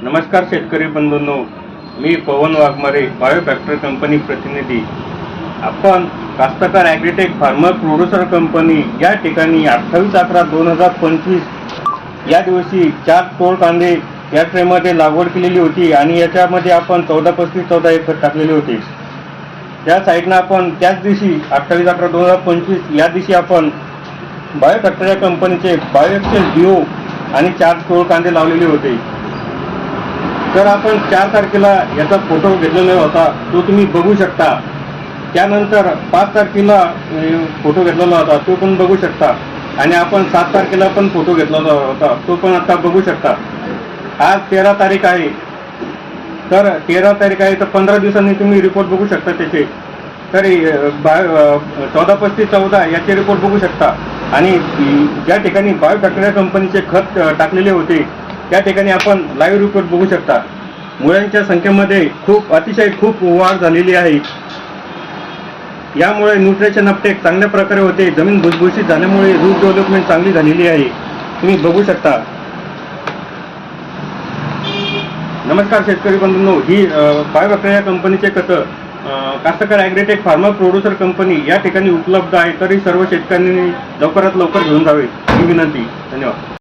नमस्कार शेतकरी बंधूंनो, मी पवन Waghmare, bio factor company प्रतिनिधी. आपण कास्तकार ॲग्रीटेक फार्मर प्रोड्युसर कंपनी या ठिकाणी 28/11/2025 या दिवशी 4 तोळ कांदे या ट्रेमध्ये लागवड केलेली होती आणि याच्यामध्ये आपण 14-35-14 एक खत टाकलेले होते. त्या साईडनं आपण त्याच दिवशी 28/11/2025 या दिवशी आपण बायो फॅक्टर या कंपनीचे बायोएक्सेल डिओ आणि 4 तोळ कांदे लावलेले होते. तर आपण 4 तारखेला याचा फोटो घेतलेला होता, तो तुम्ही बघू शकता. त्यानंतर 5 तारखेला फोटो घेतलेला होता, तो पण बघू शकता. आणि आपण 7 तारखेला पण फोटो घेतलेला होता, तो पण आता बघू शकता. आज 13 तारीख आहे. तर 13 तारीख आहे, तर 15 दिवसांनी तुम्ही रिपोर्ट बघू शकता त्याचे. तर 14-35-14 याचे रिपोर्ट बघू शकता. आणि ज्या ठिकाणी बायो फॅक्टर कंपनीचे खत टाकलेले होते त्या ठिकाणी आपण लाईव्ह रिपोर्ट बघू शकता. मुळ्यांच्या संख्येमध्ये अतिशय खूप वाढ झालेली आहे. यामुळे न्यूट्रिशन अपटेक चांगल्या प्रकारे होते. जमीन भुसभुशीत झाल्यामुळे रूट डेव्हलपमेंट चांगली झालेली आहे, तुम्ही बघू शकता. नमस्कार शेतकरी बंधूंनो, ही बायो फॅक्टर या कंपनीचे खतं कास्तकार ॲग्रीटेक फार्मर प्रोड्युसर कंपनी या ठिकाणी उपलब्ध आहे. तरी सर्व शेतकऱ्यांनी लवकरात लवकर घेऊन जावे ही विनंती. धन्यवाद.